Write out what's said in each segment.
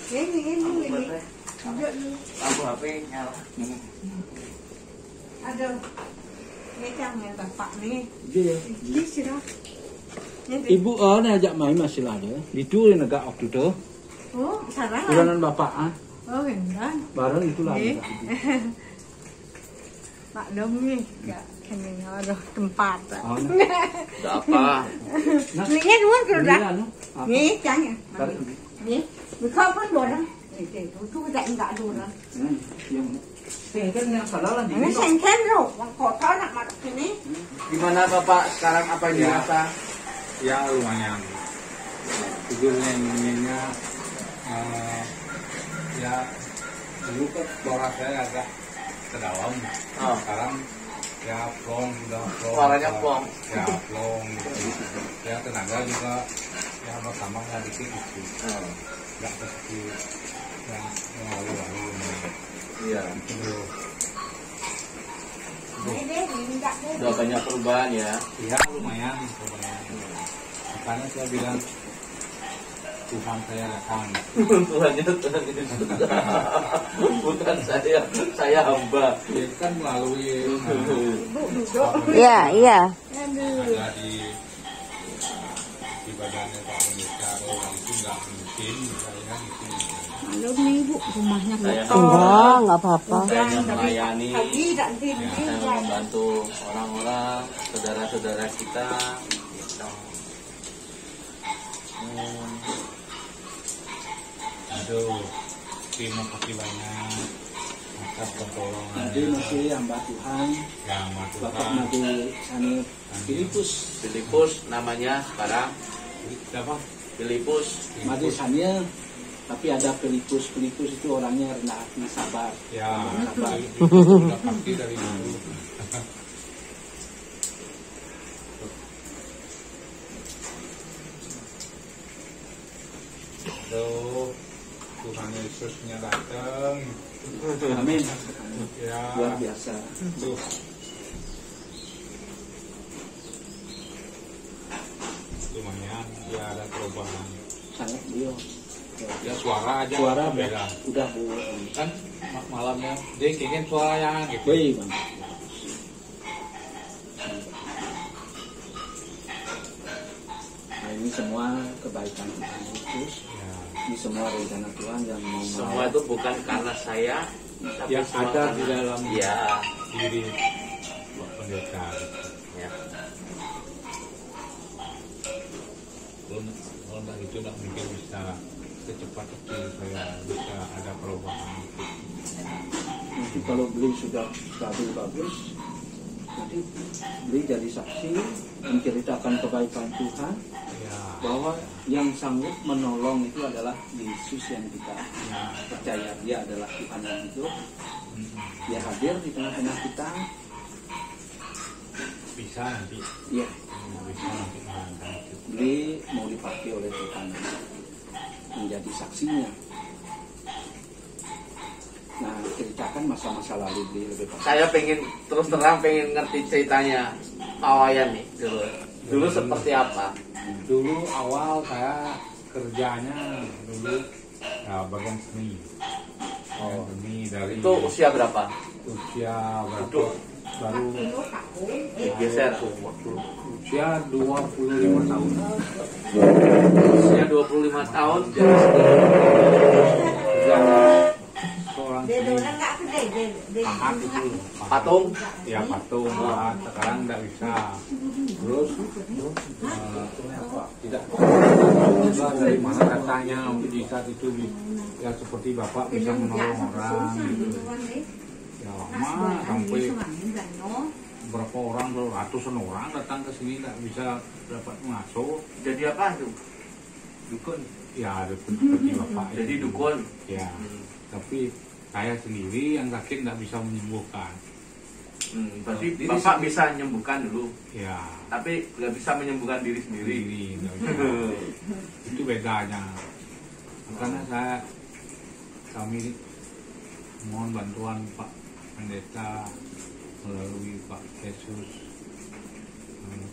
Ini. Lampu HP nyala. Aduh. Ini jangan bapak nih. Iya. Ini sih dah. Ibu ajak main masih ada. Itu negak waktu itu. Oh, sarang. Bulanan bapak Oh, enggak. bareng itu lah. Pak Dom nih, enggak kene ada tempat. Enggak apa. Ini dua kalau dah. Nah, Nih, jangan. Nih, bukan pun dua dah. Itu tak enggak dua dah. kan yang salah lah Ini sengken loh, kotor nak masuk sini. Gimana Bapak sekarang apa yang dirasa? Ya lumayan. Tidurnya ininya ya dulu kan suara saya agak ke dalam. Oh. Sekarang ya plong sudah plong. Suaranya plong. Ya plong. Ya tenaga juga ya bertambah lah dikit gitu. Nggak seperti yang lalu-lalu. Iya. Itu Udah banyak perubahan ya. ya lumayan. Makanya saya bilang Tuhan saya datang. Tuhannya bukan saya hamba. Ya kan melalui Iya, iya. ada di badannya Pak Pendeta kalau itu nggak mungkin saya gitu. Halo nih Bu, rumahnya Saya Enggak apa-apa. saya hanya melayani. Pagi tak sini. Saya membantu orang-orang, saudara-saudara kita. Gitu. Aduh, terima kasih banyak atas pertolongan. Nanti masih hamba Tuhan, Ya, sama Bapak Tuhan. Nabi Sanif Filipus. Filipus namanya sekarang Siapa? Filipus. Mati Sanif, tapi ada Filipus. Filipus itu orangnya rendah hati, sabar. Ya, Sabar. itu sudah pasti dari dulu. Aduh, Tuhan Yesusnya datang. Amin. Ya, Luar biasa. tuh. Lumayan, ya ada perubahan. Sangat beliau. Ya suara aja Suara beda. udah Bu. Kan malamnya dia ingin suara yang gitu. Wih, Bang. Nah, ini semua kebaikan Tuhan Yesus. Ya. Ini semua rencana Tuhan yang mau Semua itu bukan karena saya, tapi Yang semua ada di karena- dalam Ya, diri Pak Pendeta. ya. Kalau nggak itu nggak mungkin bisa secepat itu saya bisa ada perubahan. nanti kalau beli sudah stabil bagus, nanti beli jadi saksi menceritakan kebaikan Tuhan, Ya, bahwa yang sanggup menolong itu adalah Yesus yang kita ya, percaya. Dia adalah Tuhan yang hidup. Dia hadir di tengah-tengah kita. bisa nanti, Ya, bisa nanti mengangkat itu. beli mau dipakai oleh Tuhan menjadi saksinya. Nah, ceritakan masa-masa lalu beli lebih pasti. Saya pengen terus terang pengen ngerti ceritanya Pak Wayan nih dulu. Dulu seperti apa? Dulu awal saya kerjanya dulu ya bagian seni. Bagian seni dari Itu usia berapa? usia berapa? Duduk. Baru Geser. usia 25 tahun. Usia 25 tahun jadi Kerja seorang Dia seni. orang enggak gede, dia Pahat itu patung. ya patung pahat. Sekarang nggak bisa terus tidak juga dari mana katanya untuk di saat itu ya seperti bapak bisa menolong orang gitu. Ya lama sampai berapa orang ratusan orang datang ke sini nggak bisa dapat masuk. Jadi apa tuh? Dukun ya seperti bapak Jadi itu. dukun. Ya tapi saya sendiri yang sakit nggak bisa menyembuhkan. Berarti Diri Bapak sendiri. bisa menyembuhkan dulu, Ya tapi nggak bisa menyembuhkan diri sendiri. sendiri nggak bisa. Itu bedanya. Makanya kami mohon bantuan Pak Pendeta melalui Pak Yesus,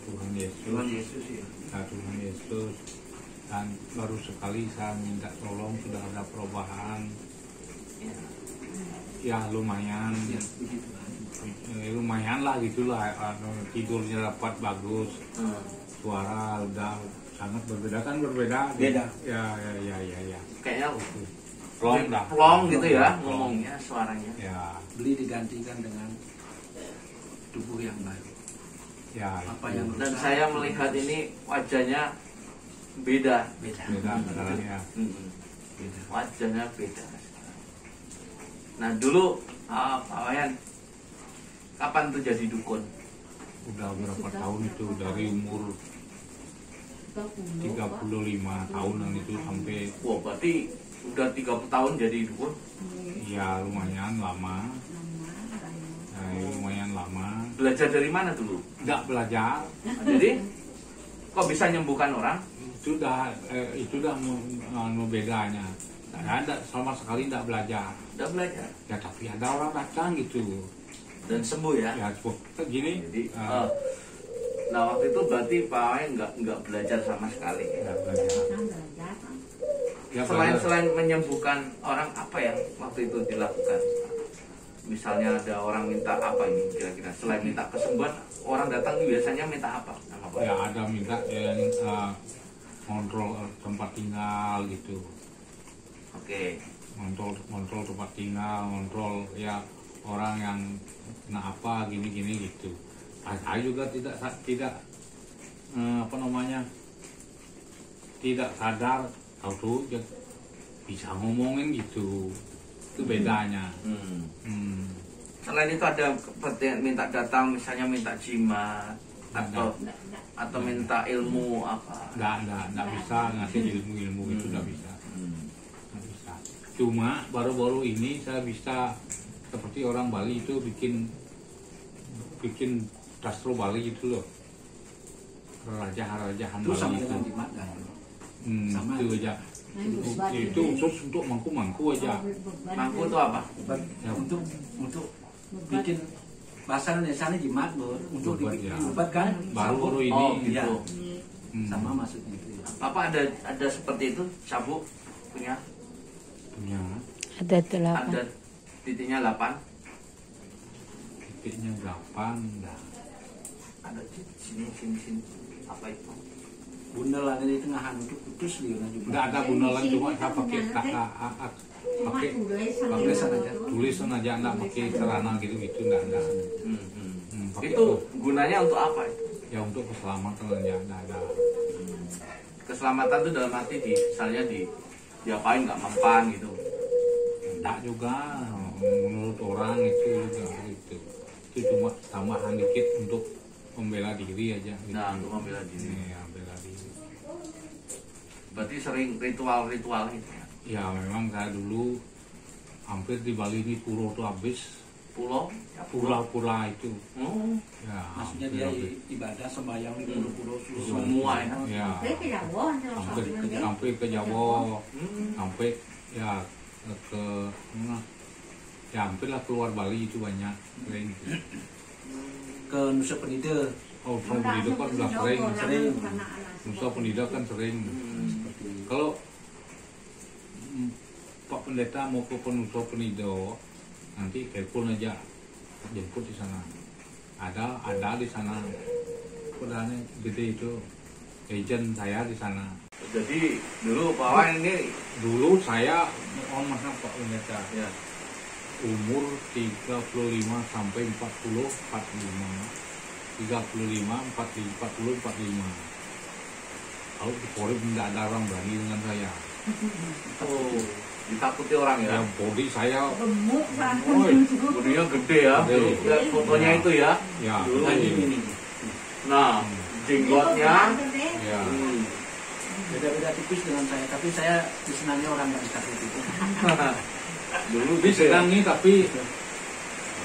Tuhan Yesus, Tuhan Yesus ya. Tuhan Yesus Dan baru sekali saya minta tolong, sudah ada perubahan. Ya lumayan, lumayan lah gitulah. Tidurnya dapat bagus, suara udah sangat berbeda kan, berbeda. Beda. Ya. Kayaknya Plong dah. plong gitu ya ngomongnya, suaranya. Ya, Beli digantikan dengan tubuh yang baru. ya. Apa yang Dan rusak, saya melihat ini wajahnya beda. beda. Beda caranya. Beda. Wajahnya beda. Nah dulu Pak Wayan, kapan tuh jadi dukun? Udah berapa tahun itu, dari umur 35 tahunan itu sampai Wah berarti udah 30 tahun jadi dukun? ya lumayan lama. Lumayan lama. Belajar dari mana dulu? Nggak belajar. Nah, jadi kok bisa nyembuhkan orang? Itu dah bedanya. Ada sama sekali nggak belajar. Udah belajar Ya tapi ada orang datang gitu. dan sembuh ya? Ya gini. Jadi, nah waktu itu berarti Pak Wayan nggak belajar sama sekali. Nggak belajar. Ya, Selain menyembuhkan orang, apa yang waktu itu dilakukan? Misalnya ada orang minta apa ini kira-kira? Selain minta kesembuhan, orang datang biasanya minta apa? Sama Pak? ya ada minta yang kontrol tempat tinggal gitu. Oke. Kontrol tempat tinggal, kontrol ya orang yang kena apa gini gitu. Saya juga tidak tidak sadar, tahu tuh bisa ngomongin gitu. Itu bedanya. Selain itu ada seperti minta datang, misalnya minta jimat atau minta ilmu apa? Nggak bisa ngasih ilmu itu nggak bisa. Nggak bisa. Cuma baru-baru ini saya bisa seperti orang Bali itu bikin dastro Bali gitu loh. Raja-rajahan Itu sama Bali itu. dengan jimat kan? Sama. Itu aja. Itu khusus untuk mangku aja. Mangku itu apa? Ya, Untuk bikin bahasa Indonesia ini jimat Bur. Untuk Obat, dibikin ya. obat kan? Baru-baru ini. Oh Iya. gitu. Sama maksudnya itu. Ya. Bapak ada seperti itu, sabuk punya? Punya Ada 8. Ada titiknya 8. titiknya 8 dah. Ada di sini. Apa itu? Bundelan di tengahan untuk putus dia juga. Nggak ada bunelan, cuma saya pakai pakai tulisan aja, nggak pakai celana gitu nggak ada. Pakai Itu gunanya untuk apa? ya untuk keselamatan aja, nggak ada. Keselamatan itu dalam arti misalnya diapain nggak mempan gitu. Nggak juga, menurut orang itu juga gitu. Itu cuma tambahan dikit untuk membela diri aja gitu. Nah, untuk membela diri. Ya, bela diri. Berarti sering ritual-ritual itu ya? Ya memang saya dulu hampir di Bali ini pura tuh habis. Pulau? Ya, Pura-pura itu. Oh, Ya, Maksudnya hampir dia habis. ibadah sembahyang di pulau-pulau semua ya? Ya, hampir ke Jawa, sampai ya ke mana? Ya hampir lah keluar Bali itu banyak sering. ke Nusa Penida. Oh, Penida kan udah sering. Nusa Penida kan sering. Seperti Kalau Pak Pendeta mau ke Nusa Penida, nanti telepon aja, jemput di sana. Ada di sana. Kudanya gede itu, agent saya di sana. Jadi dulu Pak Wayan ini Dulu saya maaf Pak Pendeta, ya, umur 35 sampai 40, 45. 35, 40, 45. Kalau di Polri tidak ada orang berani dengan saya. oh, ditakuti orang ya? Yang Polri saya, Bodinya gede ya, Gede. lihat fotonya itu ya. ya, Dulu. ini. Nah, jenggotnya, ya, Beda-beda tipis dengan saya, tapi saya disenangi orang yang takut itu. dulu disenangi tapi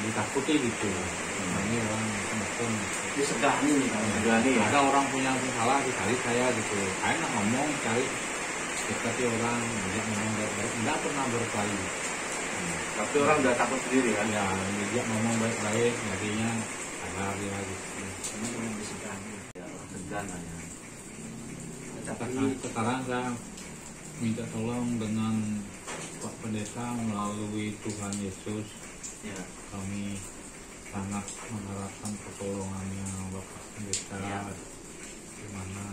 ditakuti gitu. Ini orang macam Disegani nih kalau Berani ya? ada orang punya masalah dicari saya gitu. Saya nak ngomong cari dekati orang, dia ngomong baik-baik, tidak pernah berkelahi. Tapi orang udah takut sendiri kan? Ya, dia ngomong baik-baik, jadinya sadar dia gitu. disegani. Ya, segan aja. Sekarang saya minta tolong dengan Pak Pendeta melalui Tuhan Yesus. Ya. Kami sangat mengharapkan pertolongannya Bapak Pendeta. Ya. Gimana?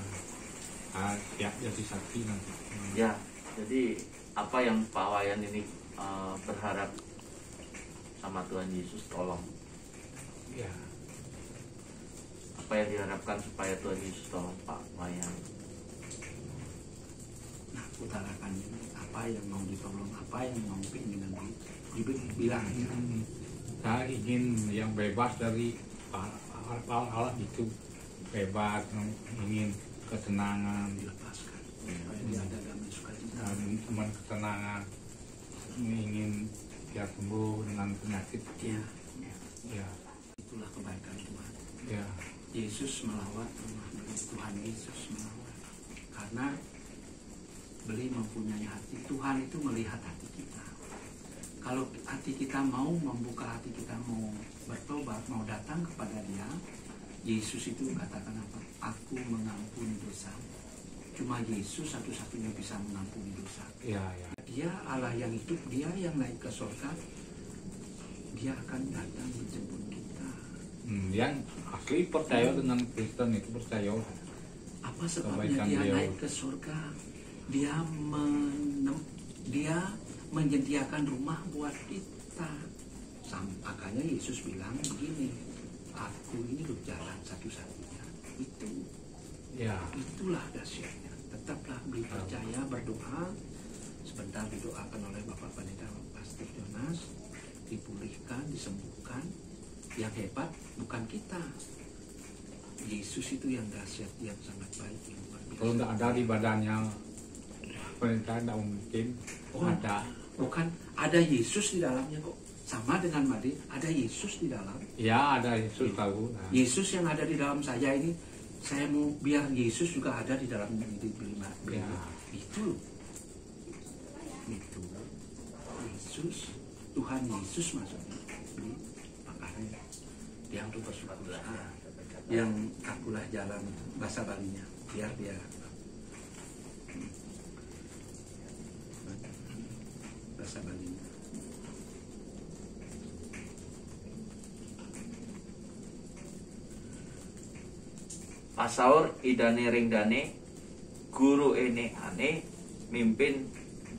Siap jadi saksi nanti. Ya, jadi apa yang Pak Wayan ini berharap sama Tuhan Yesus, tolong. Ya. Apa yang diharapkan supaya Tuhan Yesus tolong Pak Wayan? Nah, utarakan apa yang mau ditolong, apa yang mau keinginan dibilang aja. Saya ingin yang bebas dari hal itu, bebas, ingin ketenangan, Dilepaskan. Dia ada damai sukacita. teman ketenangan, ingin biar sembuh dengan penyakit. Ya, Ya, itulah kebaikan Tuhan. ya, Yesus melawat rumah beli, Tuhan Yesus melawat. Karena beli mempunyai hati. Tuhan itu melihat hati kita. Kalau hati kita mau membuka hati kita, mau bertobat, mau datang kepada Dia, Yesus itu katakan apa? Aku mengampuni dosa. Cuma Yesus satu-satunya bisa mengampuni dosa. ya, ya. Dia Allah yang hidup, Dia yang naik ke surga. Dia akan datang menjemput kita. Yang asli percaya dengan Kristen itu percaya. Apa sebabnya Kebaikan dia beliau. naik ke surga? Dia menyediakan rumah buat kita. Makanya Yesus bilang begini, aku ini loh jalan satu-satunya. Itulah dahsyatnya. Tetaplah percaya, berdoa. Sebentar didoakan oleh Bapak Pendeta Pastor Jonas, dipulihkan, disembuhkan. Yang hebat bukan kita. Yesus itu yang dahsyat, yang sangat baik, yang luar biasa. Kalau tidak ada di badannya, perintah tidak mungkin. Ada. Bukan, ada Yesus di dalamnya kok. Sama dengan Madi, ada Yesus di dalam. Ya, ada Yesus tahu. Nah. Yesus yang ada di dalam saya ini, saya mau biar Yesus juga ada di dalam diri Madi. Ya. Itu. Yesus, Tuhan Yesus maksudnya. Makanya yang itu bersyukur. Yang akulah jalan bahasa Balinya, biar dia bahasa Balinya. Pasaur idane ringdane, guru ene ane, mimpin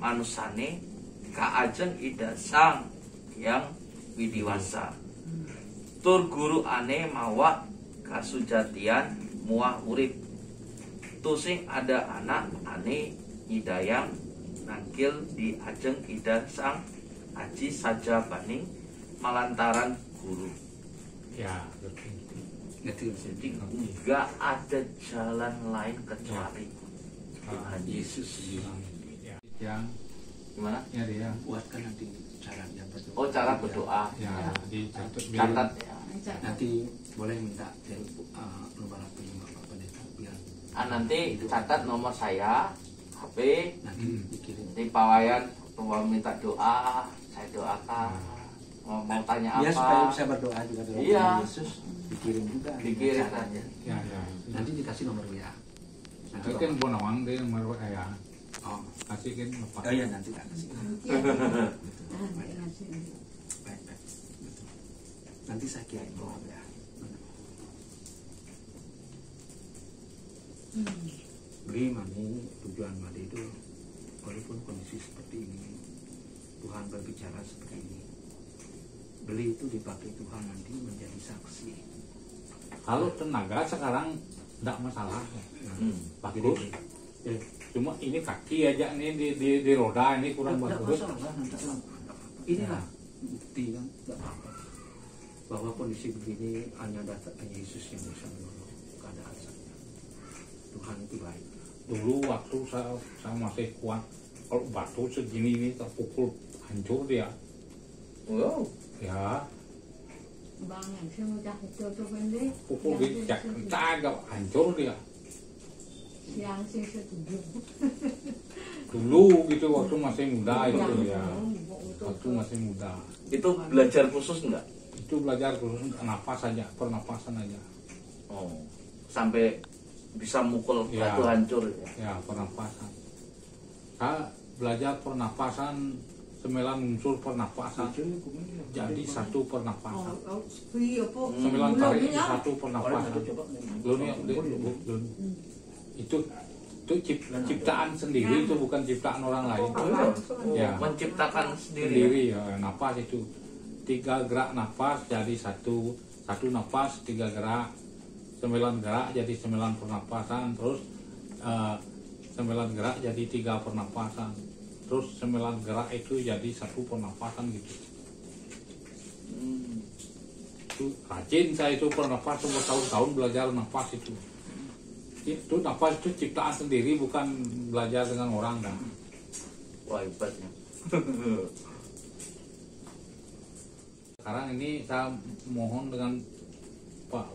manusane, kaajeng ida sang yang widiwasa. Tur guru ane mawa kasujatian muah urip. Tusing ada anak ane nyidayang nangkil di ajeng ida sang aji saja baning malantaran guru. Ya, betul. Jadi enggak ada jalan lain kecuali Tuhan Yesus. Yang Gimana? ya dia. Buatkan nanti caranya berdoa. Oh, cara berdoa. Ya, dicatat Catat ya. Nanti boleh minta nomor HP Bapak Pendeta biar Nanti catat nomor saya, HP. nanti dikirim. Nanti Pak Wayan mau minta doa, saya doakan. Mau tanya Ya supaya apa? bisa berdoa juga dalam Iya. nama Yesus dikirim juga. Dikirim Caranya. saja. Ya, ya. Nanti dikasih nomor WA. Nanti Itu kan bonawang dia nomor ya. Oh, Kasih kan apa? oh iya nanti tak kasih. Baik, baik. Betul. Nanti saya kirim nomor WA. Beri mami tujuan Madi itu walaupun kondisi seperti ini Tuhan berbicara seperti ini, beli itu dipakai Tuhan nanti menjadi saksi. Kalau tenaga sekarang tidak masalah. Bagus. Cuma ini kaki aja nih di roda ini kurang Tidak bagus. masalah, tidak apa-apa. Inilah bukti kan, tidak apa-apa. Bahwa kondisi begini hanya datang Yesus yang bisa menolong keadaan saya. Tuhan itu baik. Dulu waktu saya masih kuat, kalau batu segini ini terpukul hancur dia. Wow. Ya, Bang yang saya mau cakap itu benda. pukul di agak hancur dia. Yang saya setuju. Dulu gitu waktu masih muda itu ya. Waktu masih muda. Itu belajar khusus enggak? Itu belajar khusus napas saja, pernapasan aja. Oh. Sampai bisa mukul Ya. batu hancur. Ya, pernapasan. Saya belajar pernapasan 9 unsur pernapasan jadi satu pernapasan. 9 kali satu pernapasan. Itu ciptaan sendiri, itu bukan ciptaan orang lain. Ya, Menciptakan sendiri. ya, napas itu 3 gerak napas jadi satu napas 3 gerak, 9 gerak jadi 9 pernapasan, terus 9 gerak jadi 3 pernapasan, terus 9 gerak itu jadi satu pernapasan gitu. Itu rajin saya itu pernapas, bertahun-tahun belajar napas itu. Itu napas itu ciptaan sendiri, bukan belajar dengan orang kan. Wah, hebatnya. Sekarang ini saya mohon dengan Pak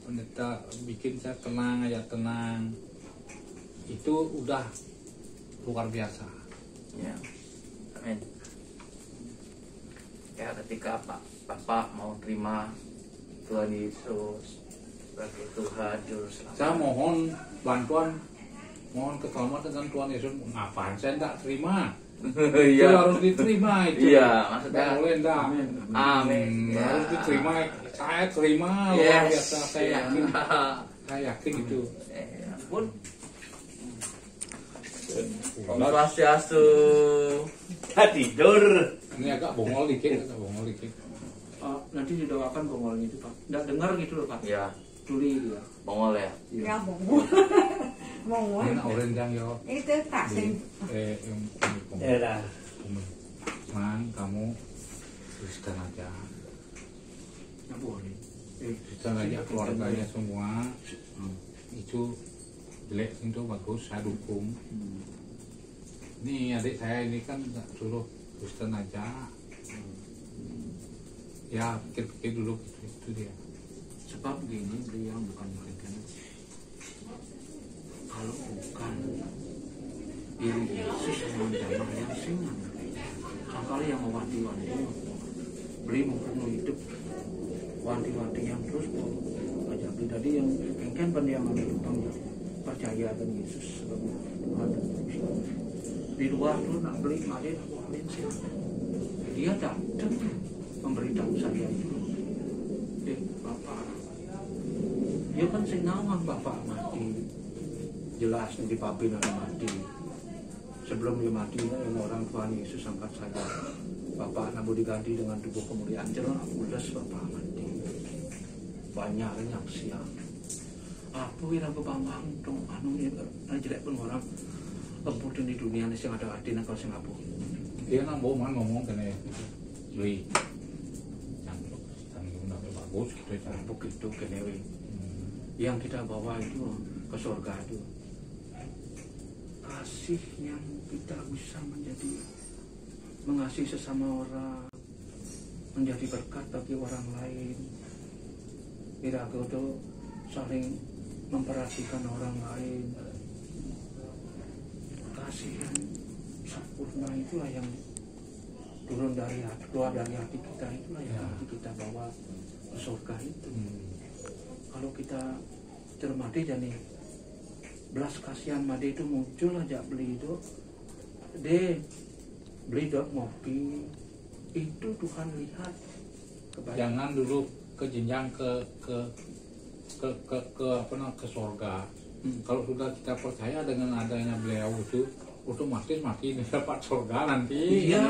Pendeta bikin saya tenang aja, tenang. Itu udah luar biasa. Ya. Amin. Ya, ketika Bapak mau terima Tuhan Yesus sebagai Tuhan Juru Selamat. Saya mohon bantuan, mohon keselamatan dengan Tuhan Yesus. Ngapain saya tidak terima? Itu Iya. harus diterima itu. Iya, maksudnya. Tidak boleh enggak. Amin. Ya. Harus diterima. Saya terima luar Yes. biasa. Saya Iya. yakin. Saya yakin itu. Ya ampun. Om Swastiastu. Tidur. Ini agak bongol dikit. Nanti didoakan bongolnya itu Pak. Nggak dengar gitu loh Pak. Ya, Tuli dia. bongol ya. Ya bongol. Bongol. Ini orang yang yo. Itu tak sing. Man, kamu Kristen aja. Nggak boleh. Kristen aja, keluarganya semua. Itu jelek, itu bagus, saya dukung. Ini adik saya ini kan suruh Kristen aja. Ya, pikir-pikir dulu itu dia. Sebab begini, beliau bukan Kristen. Kalau bukan diri Yesus yang menjamah yang singa, sekali yang mewanti-wanti, beli mempunyai hidup wanti-wanti yang terus aja tadi yang kan pendiam tentang percaya dengan Yesus sebagai Tuhan dan Juru Selamat. Di luar tuh nak beli mari nak beli siapa? Dia datang memberitahu saya itu, Bapak, dia kan sengawan Bapak mati, jelas di papin ada mati. Sebelum dia mati, yang orang Tuhan Yesus angkat saya, Bapak nabu diganti dengan tubuh kemuliaan, jelas ulas Bapak mati. Banyak yang siang. Apa yang bambang dong, anu ini jelek pun orang kemudian di dunia ini yang ada artinya kalau sing apa? Dia nambah man ngomong kene beli. Jangan bagus gitu ya. Begitu kenewe. Yang kita bawa itu ke surga itu kasih yang kita bisa menjadi mengasihi sesama orang, menjadi berkat bagi orang lain. Kita itu saling memperhatikan orang lain. Kasih yang sempurna itulah yang turun dari hati, keluar dari hati kita, itulah yang nanti kita bawa ke surga itu. Kalau kita cermati jadi belas kasihan made itu muncul aja beli itu beli dok ngopi itu Tuhan lihat kebaikan. Jangan dulu ke jenjang ke apa namanya ke surga. Kalau sudah kita percaya dengan adanya beliau itu otomatis mati dapat surga nanti. Iya.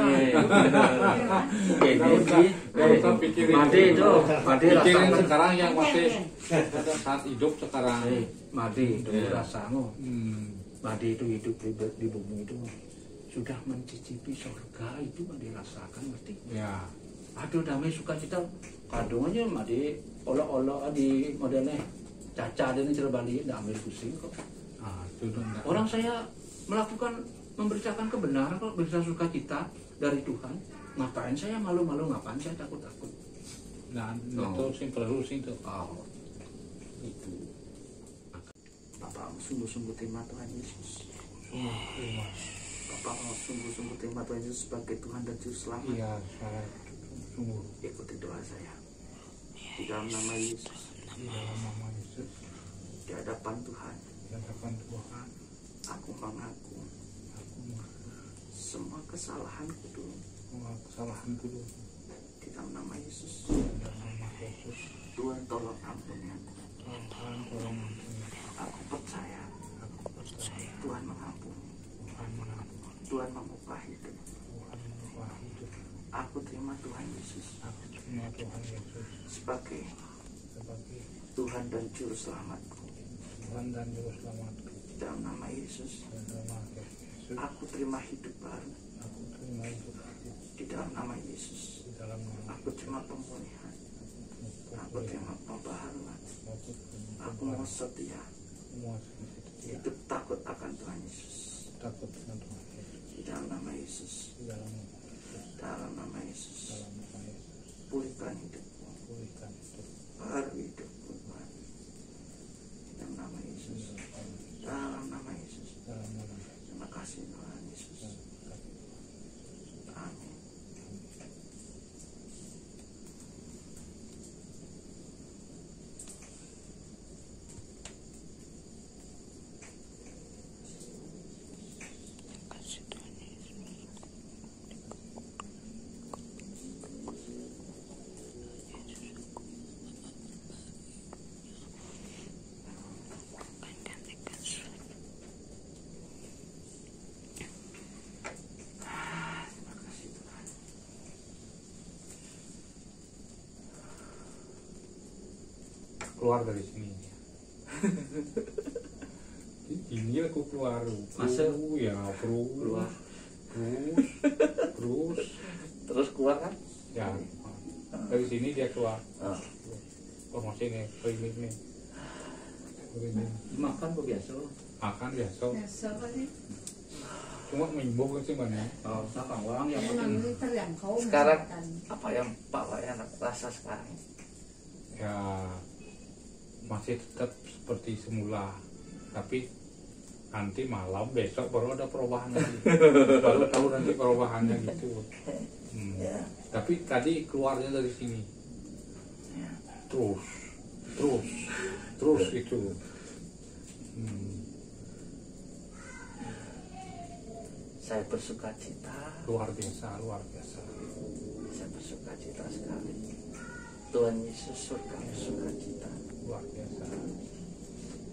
Kita pikirin Made itu, pikirin sekarang yang masih pada saat hidup sekarang. Made itu rasamu. Made itu hidup di bumi itu sudah mencicipi surga itu Made rasakan mesti. Ya. Aduh damai sukacita kadung aja Made olok-olok di modelnya caca dan cerbali damai pusing kok. Ah, itu enggak. Orang saya melakukan memberitakan kebenaran kok bisa sukacita dari Tuhan. Ngapain saya malu-malu, ngapain saya takut-takut? Dan itu sing perlu sing itu. Oh, itu. Bapak sungguh-sungguh terima Tuhan Yesus. Bapak mau sungguh-sungguh terima Tuhan Yesus sebagai Tuhan dan Juru Selamat. Iya, saya sungguh Ikuti doa saya. Di dalam nama Yesus. di dalam nama Yesus. di hadapan Tuhan aku mengaku semua kesalahanku dulu di dalam nama Yesus. Tuhan tolong ampuni aku. Aku percaya Tuhan mengampuni, Tuhan mengubah hidup. Aku terima Tuhan Yesus sebagai Tuhan dan Juru Selamatku. Dalam nama Yesus, aku terima hidup baru. Di dalam nama Yesus, aku terima pemulihan. Aku terima pembaharuan. Aku mau setia, hidup takut akan Tuhan Yesus. Di dalam nama Yesus, dalam nama Yesus, pulihkan hidupku, baru hidupku Tuhan. Di dalam nama Yesus, dalam nama Yesus. Terima kasih Tuhan Yesus. Amin. Keluar dari sini. Ini aku keluar. Masuk. Ya Keluar. Terus keluar kan? ya dari sini dia keluar. Promosi nih, klinik nih. Makan kok biasa? Makan biasa. Biasa kali. Cuma menimbul sih mana? Sama orang yang Memang penting. itu terjangkau. Sekarang apa yang Pak Wayan rasa sekarang? Ya masih tetap seperti semula, tapi nanti malam besok baru ada perubahan lagi. Baru tahu nanti perubahannya gitu. Tapi tadi keluarnya dari sini terus itu. Saya bersuka cita. Luar biasa. Saya bersuka cita sekali. Tuhan Yesus surga bersuka cita. Luar biasa.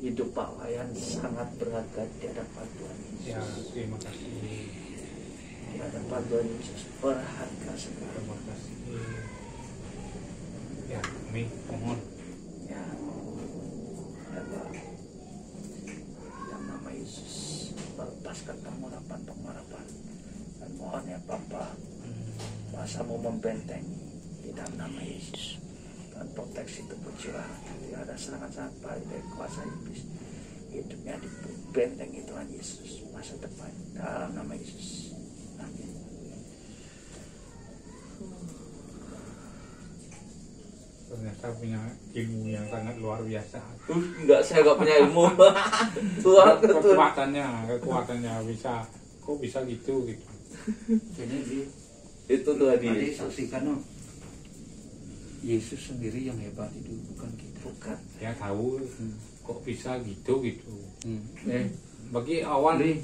Hidup Pak Wayan sangat berharga di hadapan Tuhan Ya, Yesus. terima kasih. Di hadapan Tuhan Yesus berharga sekali. Terima kasih. Ya, kami mohon. Ya, Pak. Dalam nama Yesus, melepaskan pengharapan dan mohon ya Bapak, kuasa-Mu membentengi di dalam nama Yesus. Dan proteksi tubuh jiwa, tidak ada serangan baik dari kuasa iblis. Hidupnya dibentengi Tuhan Yesus, masa depan dalam nama Yesus. Amin. Ternyata punya ilmu yang sangat luar biasa. Enggak, saya enggak punya ilmu. Tuhan kekuatannya bisa, kok bisa gitu. Jadi itu Tuhan tadi Yesus. saksikan no. Yesus sendiri yang hebat itu, bukan kita. Bukan. Ya tahu, kok bisa gitu. Bagi awal nih,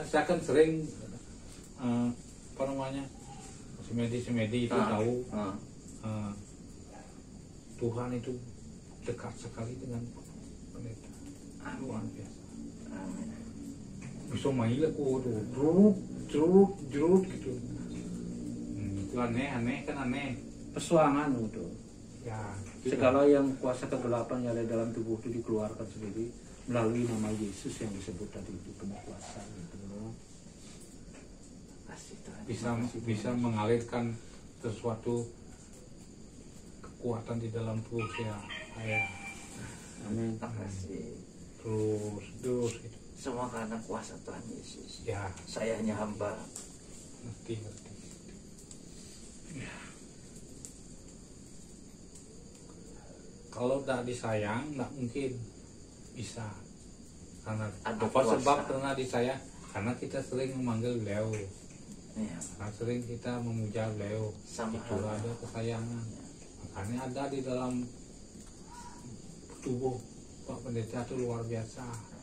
saya kan sering semedi itu tahu Tuhan itu dekat sekali dengan pendeta. Luar biasa. Bisa main lah kok jeruk gitu. Itu aneh kan aneh. Persuangan itu. Ya, Segala yang kuasa kegelapan yang ada dalam tubuh itu dikeluarkan sendiri melalui nama Yesus yang disebut tadi itu penuh kuasa gitu loh. bisa mengalirkan sesuatu kekuatan di dalam tubuh saya. Amin. Terima kasih. Terus gitu. Semua karena kuasa Tuhan Yesus. Ya, Saya hanya hamba. ngerti. Kalau tidak disayang, nggak mungkin bisa. Karena Ada apa kuasa. sebab karena disayang? Karena kita sering memanggil beliau, Ya. karena sering kita memuja beliau. Sama Itu halnya. ada kesayangan. Makanya ada di dalam tubuh Pak Pendeta itu luar biasa.